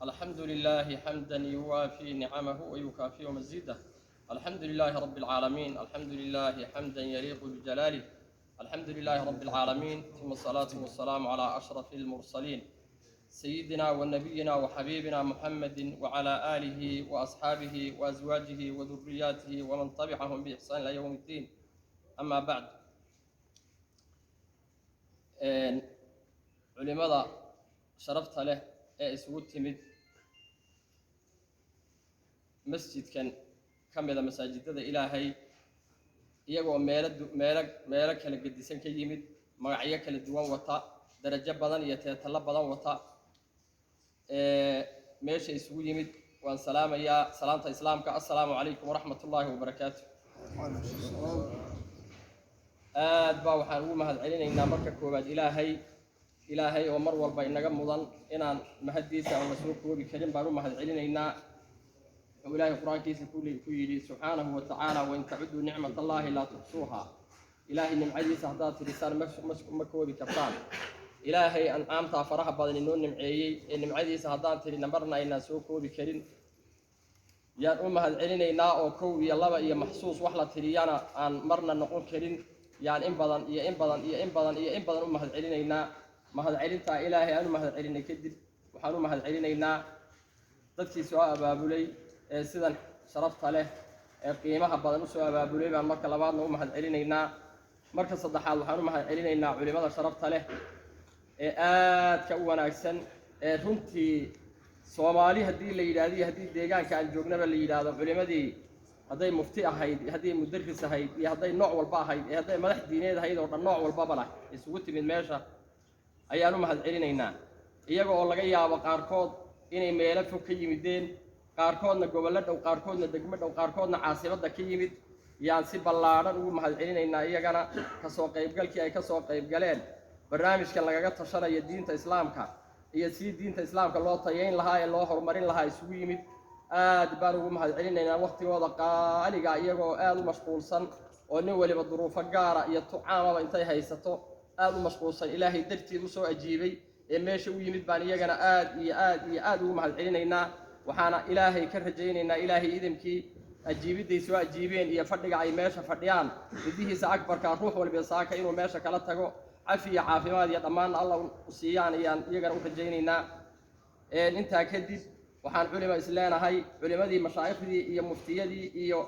الحمد لله حمدا يوافي نعمه ويكافئ مزيده. الحمد لله رب العالمين، الحمد لله حمدا يليق بجلاله. الحمد لله رب العالمين، ثم الصلاة والسلام على أشرف المرسلين سيدنا ونبينا وحبيبنا محمد وعلى آله وأصحابه وأزواجه وذرياته ومن تبعهم بإحسان إلى يوم الدين. أما بعد، علماء شرفت له isugu timid masjidkan ka mida masaajidada ilaahay iyagoo meelo kala gedisan ka yimid, magacyo kala duwan wata, darajo badan iyo teetalo badan wata. meesha isugu yimid waan salaamayaa salaanta islaamka. assalaamu calaykum waraxmatullaahi wabarakaatu. aad baa waxaan ugu mahadcelinaynaa marka koowaad ilaahay oo mar walba inaga mudan inaan mahadiisa aan la soo koobi karin baan u mahadcelinaynaa. wuxuu ilaahay qur-aankiisa ku yidhi subxaanahu wa tacaala, wain tacuduu nicmat allaahi laa tuxsuuha. ilaahay nimcadiisa haddaad tirisaan ma koobi kartaan. ilaahay ancaamtaa faraha badan inoo nimceeyey ee nimcadiisa haddaan tirina marna aynaan soo koobi karin yaan u mahadcelinaynaa. oo kow iyo laba iyo maxsuus wax la tiriyana aan marna noqon karin yaan in badan iyo in badan iyo in badan iyo in badan u mahadcelinaynaa. mahadcelintaa ilaahay aan u mahadcelinay kadib waxaan u mahadcelinaynaa dadkii soo abaabulay ee sidan sharafta leh ee qiimaha badan u soo abaabulay baan marka labaadna u mahadcelinaynaa. marka saddexaad waxaan u mahadcelinaynaa culimada sharafta leh ee aadka u wanaagsan ee runtii Soomaali haddii la yidhaahdo iyo haddii deegaanka aan joognaba la yidhaahdo culimadii hadday mufti ahayd iyo hadday mudarris ahayd iyo hadday nooc walba ahayd iyo hadday madax diineed ahayd oo dhan nooc walbaba lah isugu timid meesha ayaan u mahadcelinaynaa. iyaga oo laga yaabo qaarkood inay meelo fog ka yimideen, qaarkoodna gobollo dhow, qaarkoodna degmo dhow, qaarkoodna caasimadda ka yimid, yaan si ballaadhan ugu mahadcelinaynaa iyagana kasoo qaybgalkii ay kasoo qaybgaleen barnaamijkan lagaga tashanayo diinta islaamka iyo si diinta islaamka loo tayayn lahaa ee loo horumarin lahaa isugu yimid. aad baan ugu mahadcelinaynaa waqtigooda qaaliga iyagoo aad u mashquulsan oo nin waliba duruufo gaara iyo tucaamaba intay haysato aad u mashquulsan ilaahay dartiid u soo ajiibay ee meesha u yimid baan iyagana aad ugu mahadcelinaynaa. waxaana ilaahay ka rajaynaynaa ilaahay idimkii ajiibidday soo ajiibeen iyo fadhiga ay meesha fadhiyaan ridihiisa akbarka ruux walba saaka inuu meesha kala tago cafi iyo caafimaad iyo dhammaanna alla u siiyaan ayaan iyagana u rajaynaynaa. intaa kadib waxaan culimo isleenahay culimadii mashaayikhdii iyo muftiyadii iyo